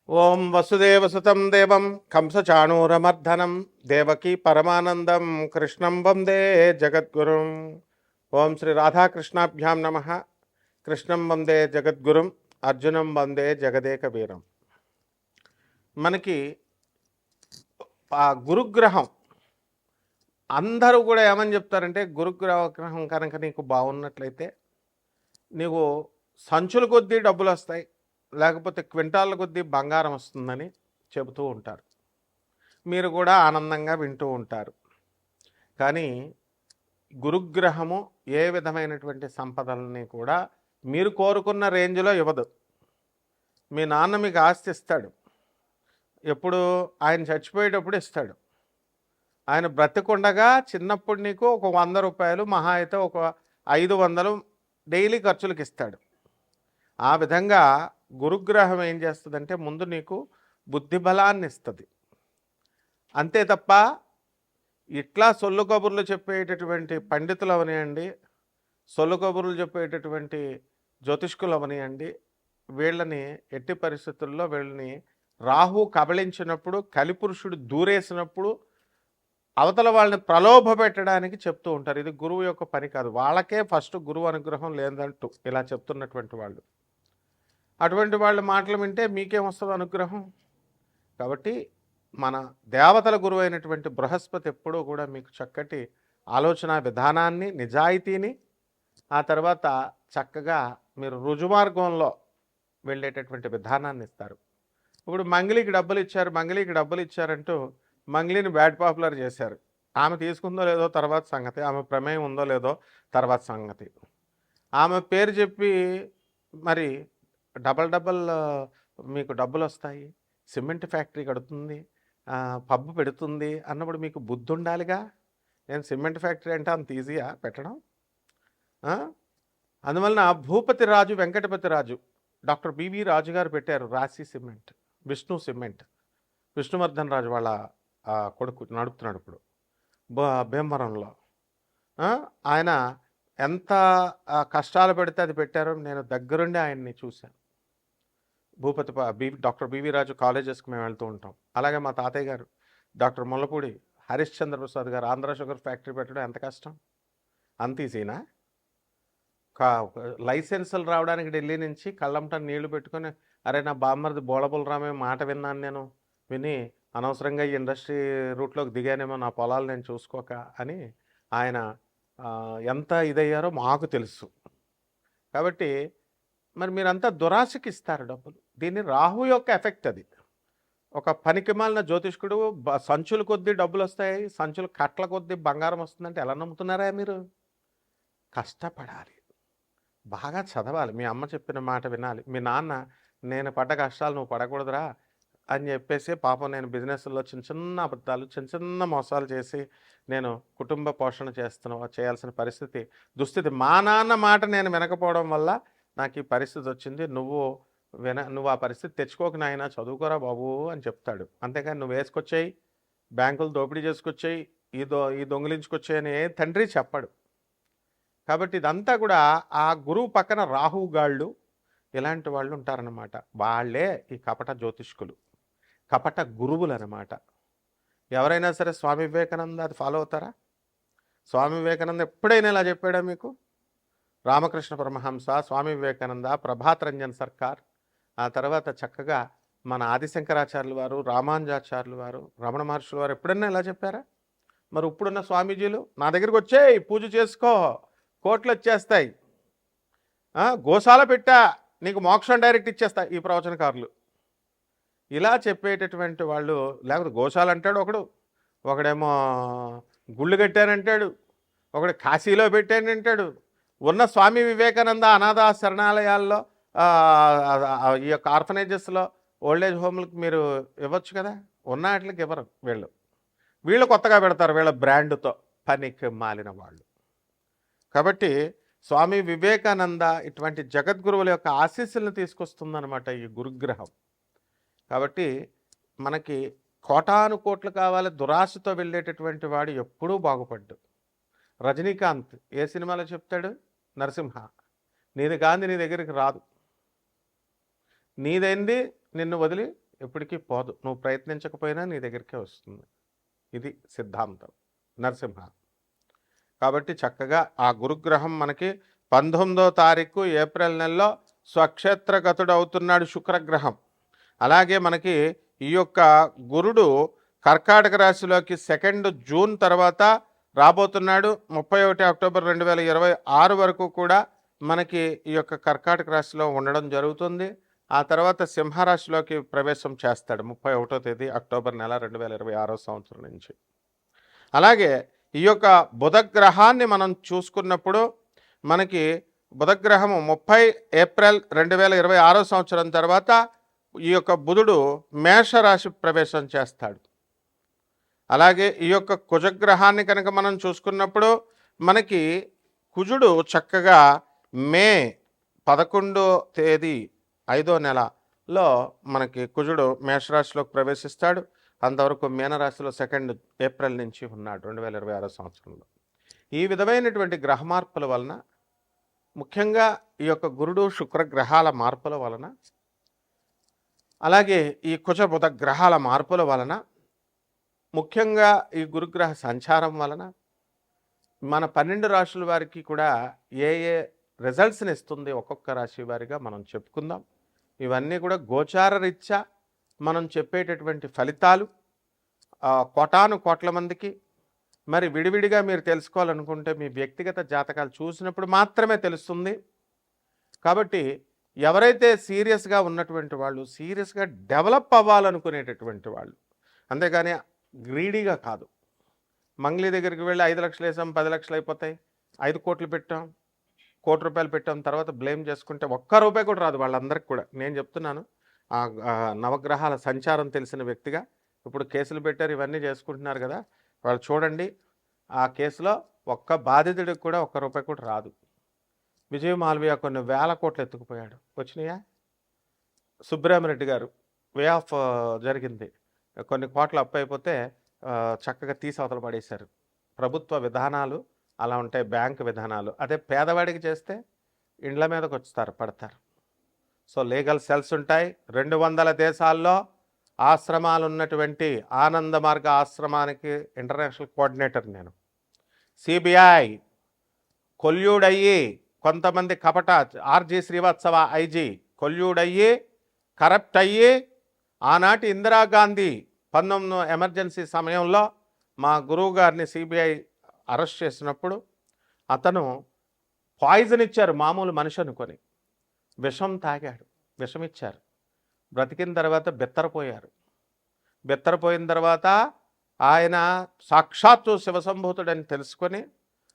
ఓం వసుదేవసుతం దేవం కంసచాణూరమర్ధనం దేవకీ పరమానందం కృష్ణం వందే జగద్గురుం. ఓం శ్రీ రాధాకృష్ణాభ్యాం నమ. కృష్ణం వందే జగద్గురుం, అర్జునం వందే జగదేక వీరం. మనకి ఆ గురుగ్రహం అందరూ కూడా ఏమని చెప్తారంటే, గురుగ్రహం కనుక నీకు బాగున్నట్లయితే నీకు సంచుల కొద్దీ డబ్బులు వస్తాయి, లేకపోతే క్వింటాళ్ళ కొద్దీ బంగారం వస్తుందని చెబుతూ ఉంటారు. మీరు కూడా ఆనందంగా వింటూ ఉంటారు. కానీ గురుగ్రహము ఏ విధమైనటువంటి సంపదలని కూడా మీరు కోరుకున్న రేంజ్లో ఇవ్వదు. మీ నాన్న మీకు ఆస్తి ఇస్తాడు, ఎప్పుడు ఆయన చచ్చిపోయేటప్పుడు ఇస్తాడు. ఆయన బ్రతికుండగా చిన్నప్పుడు నీకు ఒక 100 రూపాయలు, మహా అయితే ఒక 500 డైలీ ఖర్చులకు ఇస్తాడు. ఆ విధంగా గురుగ్రహం ఏం చేస్తుందంటే ముందు నీకు బుద్ధి బలాన్ని ఇస్తుంది. అంతే తప్ప ఇట్లా సొల్లు కబుర్లు చెప్పేటటువంటి పండితులు అవనియండి, సొల్లు కబుర్లు చెప్పేటటువంటి జ్యోతిష్కులు అవనియండి, వీళ్ళని ఎట్టి పరిస్థితుల్లో వీళ్ళని రాహు కబళించినప్పుడు, కలిపురుషుడు దూరేసినప్పుడు అవతల వాళ్ళని ప్రలోభ పెట్టడానికి చెప్తూ ఉంటారు. ఇది గురువు యొక్క పని కాదు. వాళ్ళకే ఫస్ట్ గురువు అనుగ్రహం లేదంటూ ఇలా చెప్తున్నటువంటి వాళ్ళు, అటువంటి వాళ్ళ మాటలు వింటే మీకేం వస్తుంది అనుగ్రహం? కాబట్టి మన దేవతల గురువు అయినటువంటి బృహస్పతి ఎప్పుడూ కూడా మీకు చక్కటి ఆలోచన విధానాన్ని, నిజాయితీని, ఆ తర్వాత చక్కగా మీరు రుజుమార్గంలో వెళ్ళేటటువంటి విధానాన్ని ఇస్తారు. ఇప్పుడు మంగళికి డబ్బులు ఇచ్చారంటూ మంగళిని బ్యాడ్ పాపులర్ చేశారు. ఆమె తీసుకుందో లేదో తర్వాత సంగతి, ఆమె ప్రమేయం ఉందో లేదో తర్వాత సంగతి. ఆమె పేరు చెప్పి మరి డబల్ మీకు డబ్బులు వస్తాయి, సిమెంట్ ఫ్యాక్టరీ కడుతుంది, పబ్బు పెడుతుంది అన్నప్పుడు మీకు బుద్ధి ఉండాలిగా. నేను సిమెంట్ ఫ్యాక్టరీ అంటే అంత ఈజీయా పెట్టడం? అందువలన భూపతి రాజు వెంకటపతి రాజు డాక్టర్ బివి రాజు గారు పెట్టారు రాశి సిమెంట్, విష్ణు సిమెంట్. విష్ణువర్ధన్ రాజు వాళ్ళ కొడుకు నడుపుతున్నాడు ఇప్పుడు భీమవరంలో. ఆయన ఎంత కష్టాలు పెడితే అది పెట్టారో నేను దగ్గరుండి ఆయన్ని చూశాను. డాక్టర్ బివి రాజు కాలేజెస్కి మేము వెళ్తూ ఉంటాం. అలాగే మా తాతయ్య గారు డాక్టర్ ముల్లపూడి హరిశ్చంద్ర ప్రసాద్ గారు ఆంధ్ర షుగర్ ఫ్యాక్టరీ పెట్టడం ఎంత కష్టం? అంత ఈజీనా? లైసెన్సులు రావడానికి ఢిల్లీ నుంచి కళ్ళంట నీళ్లు పెట్టుకొని, అరే నా బామ్మర్ది బోళబులరామే మాట విన్నాను, నేను విని అనవసరంగా ఈ ఇండస్ట్రీ రూట్లోకి దిగానేమో, నా పొలాలు నేను చూసుకోక అని ఆయన ఎంత ఇదయ్యారో మాకు తెలుసు. కాబట్టి మరి మీరంతా దురాశకి ఇస్తారు డబ్బులు. దీన్ని రాహు యొక్క ఎఫెక్ట్. అది ఒక పనికిమాలిన జ్యోతిష్కుడు సంచుల కొద్దీ డబ్బులు వస్తాయి, సంచుల కట్ల కొద్దీ బంగారం వస్తుందంటే ఎలా నమ్ముతున్నారా మీరు? కష్టపడాలి, బాగా చదవాలి, మీ అమ్మ చెప్పిన మాట వినాలి. మీ నాన్న నేను పడ్డ కష్టాలు నువ్వు పడకూడదురా అని చెప్పేసి పాపం నేను బిజినెస్లో చిన్న చిన్న అబద్ధాలు, చిన్న చిన్న మోసాలు చేసి నేను కుటుంబ పోషణ చేయాల్సిన దుస్థితి మా నాన్న మాట నేను వినకపోవడం వల్ల నాకు ఈ పరిస్థితి వచ్చింది. నువ్వు ఆ పరిస్థితి తెచ్చుకోక నాయన, చదువుకోరా బాబు అని చెప్తాడు. అంతేకాని నువ్వు వేసుకొచ్చాయి, బ్యాంకులు దోపిడీ చేసుకొచ్చాయి, ఈ దొంగిలించుకొచ్చాయి అని ఏ తండ్రి చెప్పడు. కాబట్టి ఇదంతా కూడా ఆ గురువు పక్కన రాహుగాళ్ళు ఇలాంటి వాళ్ళు ఉంటారన్నమాట. వాళ్ళే ఈ కపట జ్యోతిష్కులు, కపట గురువులు అన్నమాట. ఎవరైనా సరే స్వామి వివేకానంద అది ఫాలో అవుతారా? స్వామి వివేకానంద ఎప్పుడైనా ఇలా చెప్పాడా మీకు? రామకృష్ణ పరమహంస, స్వామి వివేకానంద, ప్రభాత్ రంజన్ సర్కార్, ఆ తర్వాత చక్కగా మన ఆదిశంకరాచార్యులు వారు, రామానుజాచార్యులు వారు, రమణ మహర్షులు వారు ఎప్పుడన్నా ఇలా చెప్పారా? మరి ఇప్పుడున్న స్వామీజీలు నా దగ్గరికి వచ్చేయి, పూజ చేసుకో, కోట్లు వచ్చేస్తాయి, గోశాల పెట్టా, నీకు మోక్షం డైరెక్ట్ ఇచ్చేస్తా, ఈ ప్రవచనకారులు ఇలా చెప్పేటటువంటి వాళ్ళు. లేకపోతే గోశాల అంటాడు ఒకడేమో గుళ్ళు కట్టానంటాడు, ఒకడు కాశీలో పెట్టానంటాడు. ఉన్న స్వామి వివేకానంద అనాథ శరణాలయాల్లో, ఈ యొక్క ఆర్ఫనేజెస్లో, ఓల్డేజ్ హోమ్లకు మీరు ఇవ్వచ్చు కదా. ఉన్న వాటికి ఇవ్వరు వీళ్ళు కొత్తగా పెడతారు వీళ్ళ బ్రాండ్తో, పనికి మాలిన వాళ్ళు. కాబట్టి స్వామి వివేకానంద ఇటువంటి జగద్గురువుల యొక్క ఆశీస్సులను తీసుకొస్తుందన్నమాట ఈ గురుగ్రహం. కాబట్టి మనకి కోటాను కోట్లు కావాలి, దురాశతో వెళ్ళేటటువంటి వాడు ఎప్పుడూ బాగుపడ్డు. రజనీకాంత్ ఏ సినిమాలో చెప్తాడు? నరసింహ, నీది కాంతి నీ దగ్గరికి రాదు, నీదైంది నిన్ను వదిలి ఎప్పటికీ పోదు. నువ్వు ప్రయత్నించకపోయినా నీ దగ్గరికే వస్తుంది. ఇది సిద్ధాంతం నరసింహ. కాబట్టి చక్కగా ఆ గురుగ్రహం మనకి 19వ తారీఖు ఏప్రిల్ నెలలో స్వక్షేత్రగతుడు అవుతున్నాడు శుక్రగ్రహం. అలాగే మనకి ఈ యొక్క గురుడు కర్కాటక రాశిలోకి 2 జూన్ తర్వాత రాబోతున్నాడు. 31 అక్టోబర్ 2026 వరకు కూడా మనకి ఈ యొక్క కర్కాటక రాశిలో ఉండడం జరుగుతుంది. ఆ తర్వాత సింహరాశిలోకి ప్రవేశం చేస్తాడు 31వ తేదీ అక్టోబర్ నెల 2026 సంవత్సరం నుంచి. అలాగే ఈ యొక్క బుధగ్రహాన్ని మనం చూసుకున్నప్పుడు మనకి బుధగ్రహము 30 ఏప్రిల్ 2026 సంవత్సరం తర్వాత ఈ యొక్క బుధుడు మేషరాశి ప్రవేశం చేస్తాడు. అలాగే ఈ యొక్క కుజగ్రహాన్ని కనుక మనం చూసుకున్నప్పుడు మనకి కుజుడు చక్కగా మే 11వ తేదీ 5వ నెలలో మనకి కుజుడు మేషరాశిలోకి ప్రవేశిస్తాడు. అంతవరకు మీనరాశిలో 2 ఏప్రిల్ నుంచి ఉన్నాడు 2026 సంవత్సరంలో. ఈ విధమైనటువంటి గ్రహ మార్పుల వలన, ముఖ్యంగా ఈ యొక్క గురుడు శుక్ర గ్రహాల మార్పుల వలన, అలాగే ఈ కుజ బుధ గ్రహాల మార్పుల వలన, ముఖ్యంగా ఈ గురుగ్రహ సంచారం వలన మన 12 రాశుల వారికి కూడా ఏ ఏ రిజల్ట్స్ని ఇస్తుంది ఒక్కొక్క రాశి వారిగా మనం చెప్పుకుందాం. ఇవన్నీ కూడా గోచార రీత్యా మనం చెప్పేటటువంటి ఫలితాలు కోటాను కోట్ల మందికి. మరి విడివిడిగా మీరు తెలుసుకోవాలనుకుంటే మీ వ్యక్తిగత జాతకాలు చూసినప్పుడు మాత్రమే తెలుస్తుంది. కాబట్టి ఎవరైతే సీరియస్గా ఉన్నటువంటి వాళ్ళు, సీరియస్గా డెవలప్ అవ్వాలనుకునేటటువంటి వాళ్ళు, అంతేగాని గ్రీడీగా కాదు. మంగ్లీ దగ్గరికి వెళ్ళి 5 లక్షలు వేసాం 10 లక్షలు అయిపోతాయి, 5 కోట్లు పెట్టాం, కోటి రూపాయలు పెట్టాం, తర్వాత బ్లేమ్ చేసుకుంటే ఒక్క రూపాయి కూడా రాదు వాళ్ళందరికీ కూడా. నేను చెప్తున్నాను, ఆ నవగ్రహాల సంచారం తెలిసిన వ్యక్తిగా. ఇప్పుడు కేసులు పెట్టారు, ఇవన్నీ చేసుకుంటున్నారు కదా, వాళ్ళు చూడండి, ఆ కేసులో ఒక్క బాధితుడికి కూడా ఒక్క రూపాయి కూడా రాదు. విజయ్ మాల్వియా కొన్ని వేల కోట్లు ఎత్తుకుపోయాడు, వచ్చినాయా? సుబ్రహ్మరెడ్డి గారు వే ఆఫ్ జరిగింది, కొన్ని కోట్ల అప్పు అయిపోతే చక్కగా తీసి అవతల పడేశారు. ప్రభుత్వ విధానాలు అలా ఉంటాయి, బ్యాంకు విధానాలు. అదే పేదవాడికి చేస్తే ఇండ్ల మీదకి వస్తారు, పడతారు. సో లీగల్ సెల్స్ ఉంటాయి. 200 దేశాల్లో ఆశ్రమాలు ఉన్నటువంటి ఆనంద మార్గ ఆశ్రమానికి ఇంటర్నేషనల్ కోఆర్డినేటర్ నేను. సిబిఐ కొల్యూడయ్యి కొంతమంది కపట ఆర్జీ శ్రీవాత్సవ ఐజీ కొల్యూడయ్యి కరప్ట్ అయ్యి ఆనాటి ఇందిరాగాంధీ 19 ఎమర్జెన్సీ సమయంలో మా గురువు గారిని సిబిఐ అరెస్ట్ చేసినప్పుడు అతను పాయిజన్ ఇచ్చారు, మామూలు మనిషి అనుకొని విషం తాగాడు, విషం ఇచ్చారు. బ్రతికిన తర్వాత బెత్తరపోయారు. బెత్తరపోయిన తర్వాత ఆయన సాక్షాత్తు శివసంభూతుడని తెలుసుకొని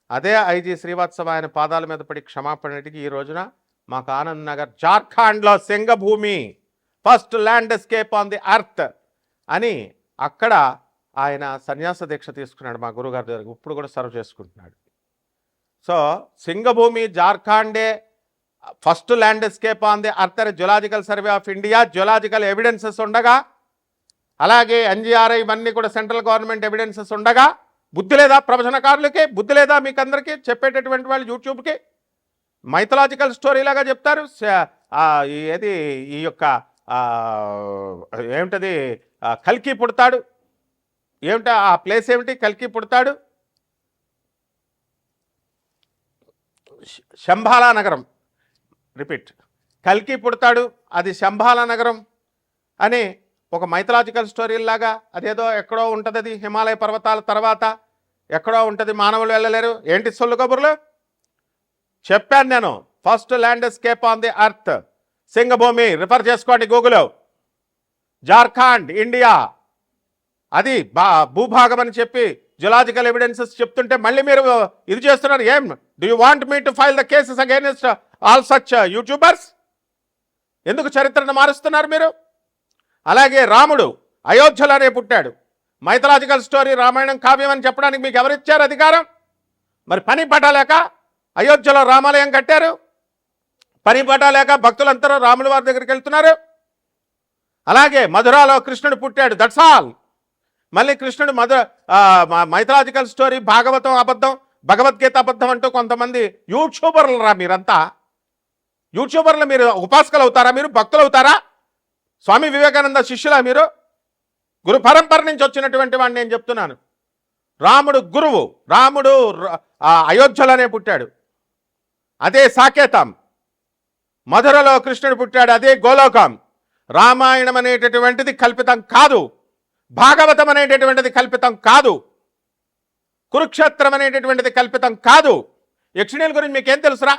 అదే ఐజీ శ్రీవాత్సవ ఆయన పాదాల మీద పడి క్షమాపణ అడిగి ఈ రోజున మాకు ఆనంద్ నగర్ జార్ఖండ్లో Singhbhum first landscape on the earth అని అక్కడ ఆయన సన్యాస దీక్ష తీసుకున్నాడు మా గురుగారి దగ్గర. ఇప్పుడు కూడా సర్వ్ చేసుకుంటున్నాడు. సో సింగభూమి జార్ఖండే first landscape on the earth geological survey of India geological evidences ఉండగా, అలాగే ఎన్జిఆర్ఐ ఇవన్నీ కూడా సెంట్రల్ గవర్నమెంట్ ఎవిడెన్సెస్ ఉండగా బుద్ధి లేదా ప్రవచనకారులకి? బుద్ధి లేదా మీకు అందరికీ చెప్పేటటువంటి వాళ్ళు యూట్యూబ్కి మైథలాజికల్ స్టోరీ లాగా చెప్తారు. ఏది ఈ యొక్క ఏమిటది కల్కి పుడతాడు, ఏమిటి ఆ ప్లేస్ ఏమిటి? కల్కి పుడతాడు శంబాలా నగరం, రిపీట్, కల్కి పుడతాడు అది శంబాలా నగరం అని ఒక మైథలాజికల్ స్టోరీలాగా అదేదో ఎక్కడో ఉంటుంది, అది హిమాలయ పర్వతాల తర్వాత ఎక్కడో ఉంటుంది, మానవులు వెళ్ళలేరు. ఏంటి సొల్లు కబుర్లు? చెప్పాను నేను. First landscape on the earth Singhbhum, refer చేసుకోండి గూగుల్లో. జార్ఖండ్ ఇండియా అది భూభాగం అని చెప్పి జియోలాజికల్ ఎవిడెన్సెస్ చెప్తుంటే మళ్ళీ మీరు ఇది చేస్తున్నారు. ఏం do you want me to file the cases against all such YouTubers? ఎందుకు చరిత్రను మారుస్తున్నారు మీరు? అలాగే రాముడు అయోధ్యలోనే పుట్టాడు. మైథలాజికల్ స్టోరీ రామాయణం కావ్యం అని చెప్పడానికి మీకు ఎవరిచ్చారు అధికారం? మరి పని పట్టలేక అయోధ్యలో రామాలయం కట్టారు, పని పట్టలేక భక్తులందరూ రాముల వారి దగ్గరికి వెళ్తున్నారు. అలాగే మధురాలో కృష్ణుడు పుట్టాడు, దట్స్ ఆల్. మళ్ళీ కృష్ణుడు మైథలాజికల్ స్టోరీ భాగవతం అబద్ధం, భగవద్గీత అబద్ధం అంటూ కొంతమంది యూట్యూబర్లు రా మీరంతా. యూట్యూబర్లు మీరు ఉపాసకులు అవుతారా? మీరు భక్తులు అవుతారా? స్వామి వివేకానంద శిష్యులా మీరు? గురు పరంపర నుంచి వచ్చినటువంటి వాడిని నేను చెప్తున్నాను. రాముడు గురువు, రాముడు అయోధ్యలోనే పుట్టాడు, అదే సాకేతం. మధురలో కృష్ణుడు పుట్టాడు, అదే గోలోకం. రామాయణం అనేటటువంటిది కల్పితం కాదు, భాగవతం అనేటటువంటిది కల్పితం కాదు, కురుక్షేత్రం అనేటటువంటిది కల్పితం కాదు. యక్షిణీల గురించి మీకేం తెలుసురా?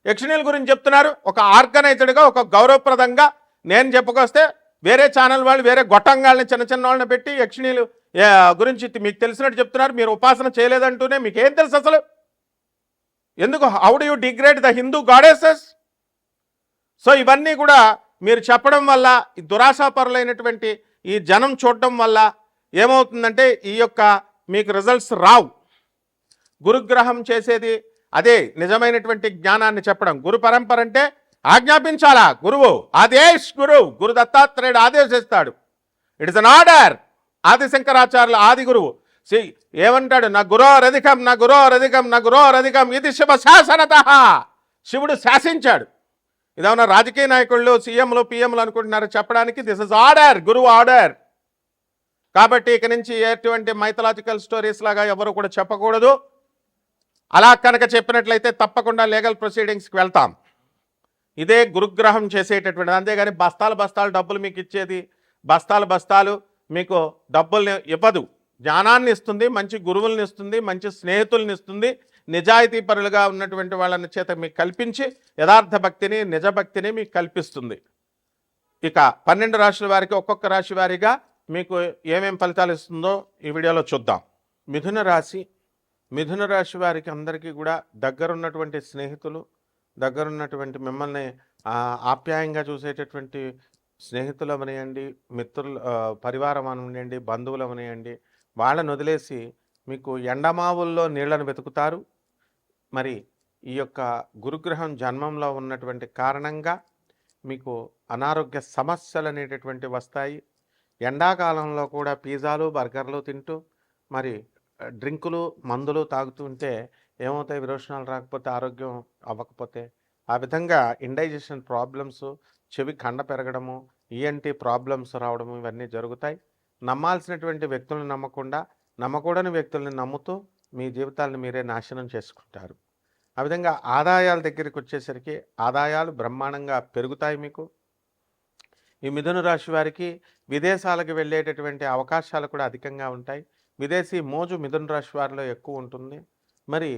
యక్షిణీల గురించి చెప్తున్నారు ఒక ఆర్గనైజ్డ్గా, ఒక గౌరవప్రదంగా. నేను చెప్పుకొస్తే వేరే ఛానల్ వాళ్ళు వేరే గొట్టంగాళ్ళని, చిన్న చిన్న వాళ్ళని పెట్టి యక్షిణీలు గురించి మీకు తెలిసినట్టు చెప్తున్నారు. మీరు ఉపాసన చేయలేదంటూనే మీకేం తెలుసు అసలు? ఎందుకు? How do you degrade the Hindu goddesses? So ఇవన్నీ కూడా మీరు చెప్పడం వల్ల, ఈ దురాశాపరులైనటువంటి ఈ జనం చూడడం వల్ల ఏమవుతుందంటే ఈ యొక్క మీకు రిజల్ట్స్ రావు. గురుగ్రహం చేసేది అదే నిజమైనటువంటి జ్ఞానాన్ని చెప్పడం. గురు పరంపర అంటే ఆజ్ఞాపించాలా? గురువు ఆదేశ్, గురు దత్తాత్రేయుడు ఆదేశిస్తాడు. It is an order. ఆదిశంకరాచార్యుల ఆది గురువు ఏమంటాడు? నా గురోరధికం, నా గురోరధికం, నా గురోరధికం ఇది శివ శాసనత. శివుడు శాసించాడు. ఇదేమన్నా రాజకీయ నాయకుళ్ళు, సీఎంలు, పిఎంలు అనుకుంటున్నారు చెప్పడానికి? దిస్ ఇస్ ఆర్డర్, గురువు ఆర్డర్. కాబట్టి ఇక నుంచి ఎటువంటి మైథలాజికల్ స్టోరీస్ లాగా ఎవరు కూడా చెప్పకూడదు. అలా కనుక చెప్పినట్లయితే తప్పకుండా లీగల్ ప్రొసీడింగ్స్కి వెళ్తాం. ఇదే గురుగ్రహం చేసేటటువంటిది. అంతేగాని బస్తాలు బస్తాలు డబ్బులు మీకు ఇచ్చేది, బస్తాలు బస్తాలు మీకు డబ్బుల్ని ఇవ్వదు. జ్ఞానాన్ని ఇస్తుంది, మంచి గురువుల్ని ఇస్తుంది, మంచి స్నేహితుల్ని ఇస్తుంది, నిజాయితీ పరులుగా ఉన్నటువంటి వాళ్ళని చేత మీకు కల్పించి యథార్థ భక్తిని, నిజభక్తిని మీకు కల్పిస్తుంది. ఇక 12 రాశుల వారికి ఒక్కొక్క రాశి వారిగా మీకు ఏమేం ఫలితాలు ఇస్తుందో ఈ వీడియోలో చూద్దాం. మిథున రాశి వారికి అందరికీ కూడా దగ్గరున్నటువంటి స్నేహితులు, దగ్గరున్నటువంటి మిమ్మల్ని ఆప్యాయంగా చూసేటటువంటి స్నేహితులు అవనియండి, మిత్రులు, పరివారం అవనియండి, బంధువులు అవనియండి, వాళ్ళని వదిలేసి మీకు ఎండమావుల్లో నీళ్లను వెతుకుతారు. మరి ఈ యొక్క గురుగ్రహం జన్మంలో ఉన్నటువంటి కారణంగా మీకు అనారోగ్య సమస్యలు అనేటటువంటి వస్తాయి. ఎండాకాలంలో కూడా పిజ్జాలు, బర్గర్లు తింటూ మరి డ్రింకులు, మందులు తాగుతూ ఉంటే ఏమవుతాయి? విరోచనాలు రాకపోతే, ఆరోగ్యం అవ్వకపోతే, ఆ విధంగా ఇండైజెషన్ ప్రాబ్లమ్స్, చెవి కండ పెరగడము, ఈఎన్టీ ప్రాబ్లమ్స్ రావడము ఇవన్నీ జరుగుతాయి. నమ్మాల్సినటువంటి వ్యక్తులను నమ్మకుండా నమ్మకూడని వ్యక్తుల్ని నమ్ముతూ మీ జీవితాలను మీరే నాశనం చేసుకుంటారు. ఆ విధంగా ఆదాయాల దగ్గరికి వచ్చేసరికి ఆదాయాలు బ్రహ్మాండంగా పెరుగుతాయి. మీకు ఈ మిథున రాశి వారికి విదేశాలకు వెళ్ళేటటువంటి అవకాశాలు కూడా అధికంగా ఉంటాయి. విదేశీ మోజు మిథున రాశి వారిలో ఎక్కువ ఉంటుంది. మరి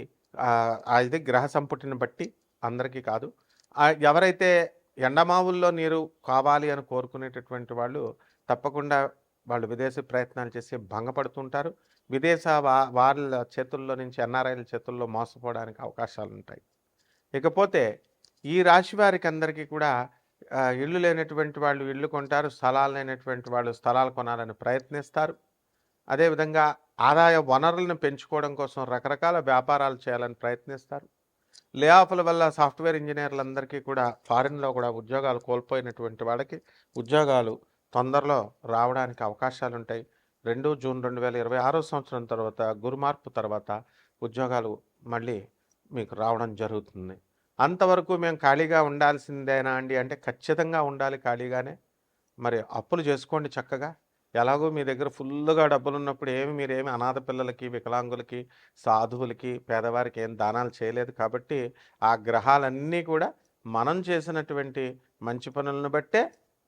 అది గ్రహ సంపుటిని బట్టి అందరికీ కాదు. ఎవరైతే ఎండమావుల్లో నీరు కావాలి అని కోరుకునేటటువంటి వాళ్ళు తప్పకుండా వాళ్ళు విదేశీ ప్రయత్నాలు చేసి భంగపడుతుంటారు. విదేశ వాళ్ళ చేతుల్లో నుంచి ఎన్ఆర్ఐల చేతుల్లో మోసపోవడానికి అవకాశాలు ఉంటాయి. ఇకపోతే ఈ రాశి వారికి అందరికీ కూడా ఇళ్ళు లేనటువంటి వాళ్ళు ఇళ్ళు కొంటారు, స్థలాలు లేనటువంటి వాళ్ళు స్థలాలు కొనాలని ప్రయత్నిస్తారు. అదేవిధంగా ఆదాయ వనరులను పెంచుకోవడం కోసం రకరకాల వ్యాపారాలు చేయాలని ప్రయత్నిస్తారు. లే ఆఫ్ల వల్ల సాఫ్ట్వేర్ ఇంజనీర్లందరికీ కూడా ఫారిన్లో కూడా ఉద్యోగాలు కోల్పోయినటువంటి వాళ్ళకి ఉద్యోగాలు తొందరలో రావడానికి అవకాశాలు ఉంటాయి. 2 జూన్ 2026 సంవత్సరం తర్వాత, గురుమార్పు తర్వాత ఉద్యోగాలు మళ్ళీ మీకు రావడం జరుగుతుంది. అంతవరకు మేము ఖాళీగా ఉండాల్సిందేనా అండి అంటే ఖచ్చితంగా ఉండాలి ఖాళీగానే. మరి అప్పులు చేసుకోండి చక్కగా. ఎలాగో మీ దగ్గర ఫుల్గా డబ్బులు ఉన్నప్పుడు మీరేమి అనాథ పిల్లలకి, వికలాంగులకి, సాధువులకి, పేదవారికి ఏం దానాలు చేయలేదు. కాబట్టి ఆ గ్రహాలన్నీ కూడా మనం చేసినటువంటి మంచి పనులను బట్టే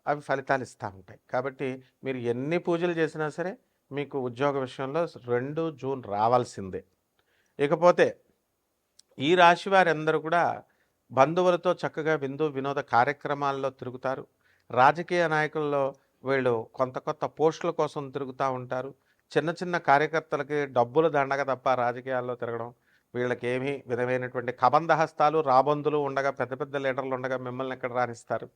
అవి ఫలితాలు ఇస్తూ ఉంటాయి. కాబట్టి మీరు ఎన్ని పూజలు చేసినా సరే మీకు ఉద్యోగ విషయంలో 2 జూన్ రావాల్సిందే. ఇకపోతే ఈ రాశి వారందరూ కూడా బంధువులతో చక్కగా విందు వినోద కార్యక్రమాల్లో తిరుగుతారు. రాజకీయ నాయకుల్లో వీళ్ళు కొత్త పోస్టుల కోసం తిరుగుతూ ఉంటారు. చిన్న చిన్న కార్యకర్తలకి డబ్బులు దండగ తప్ప రాజకీయాల్లో తిరగడం వీళ్ళకి ఏమీ విధమైనటువంటి కబంధహస్తాలు, రాబందులు ఉండగా, పెద్ద పెద్ద లీడర్లు ఉండగా మిమ్మల్ని ఎక్కడ రాణిస్తారు?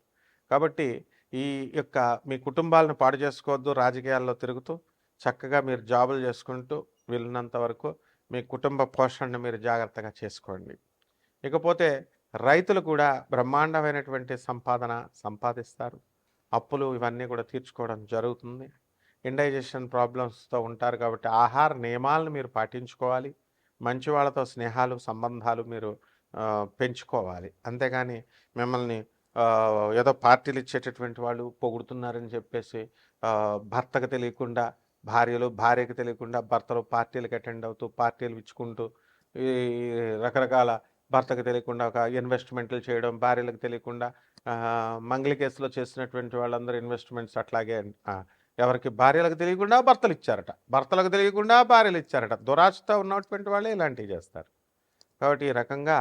కాబట్టి ఈ యొక్క మీ కుటుంబాలను పాడు చేసుకోవద్దు. రాజకీయాల్లో తిరుగుతూ చక్కగా మీరు జాబులు చేసుకుంటూ వీళ్ళినంత వరకు మీ కుటుంబ పోషణను మీరు జాగ్రత్తగా చేసుకోండి. ఇకపోతే రైతులు కూడా బ్రహ్మాండమైనటువంటి సంపాదిస్తారు. అప్పులు ఇవన్నీ కూడా తీర్చుకోవడం జరుగుతుంది. ఇండైజెషన్ ప్రాబ్లమ్స్తో ఉంటారు కాబట్టి ఆహార నియమాలను మీరు పాటించుకోవాలి. మంచి వాళ్ళతో స్నేహాలు, సంబంధాలు మీరు పెంచుకోవాలి. అంతేగాని మిమ్మల్ని ఏదో పార్టీలు ఇచ్చేటటువంటి వాళ్ళు పొగుడుతున్నారని చెప్పేసి భర్తకు తెలియకుండా భార్యకు తెలియకుండా భర్తలు పార్టీలకు అటెండ్ అవుతూ పార్టీలు ఇచ్చుకుంటూ ఈ రకరకాల భర్తకు తెలియకుండా ఒక ఇన్వెస్ట్మెంట్లు చేయడం, భార్యలకు తెలియకుండా మంగళి కేసులో చేసినటువంటి వాళ్ళందరూ ఇన్వెస్ట్మెంట్స్ అట్లాగే ఎవరికి భార్యలకు తెలియకుండా భర్తలు ఇచ్చారట, భర్తలకు తెలియకుండా భార్యలు ఇచ్చారట. దురాశతో ఉన్నటువంటి వాళ్ళే ఇలాంటివి చేస్తారు. కాబట్టి ఈ రకంగా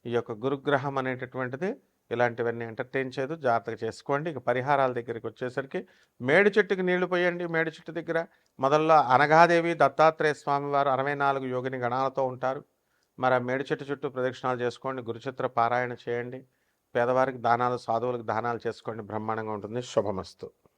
ఈ యొక్క గురుగ్రహం అనేటటువంటిది ఇలాంటివన్నీ ఎంటర్టైన్ చేయదు, జాగ్రత్తగా చేసుకోండి. ఇక పరిహారాల దగ్గరికి వచ్చేసరికి మేడి చెట్టుకి నీళ్లు పోయండి. మేడి చెట్టు దగ్గర మొదల్లో అనగాదేవి, దత్తాత్రేయ స్వామి వారు 64 యోగిని గణాలతో ఉంటారు. మరి ఆ మేడి చెట్టు చుట్టూ ప్రదక్షిణాలు చేసుకోండి, గురుచిత్ర పారాయణ చేయండి, పేదవారికి దానాలు, సాధువులకు దానాలు చేసుకోండి. బ్రహ్మాండంగా ఉంటుంది. శుభమస్తు.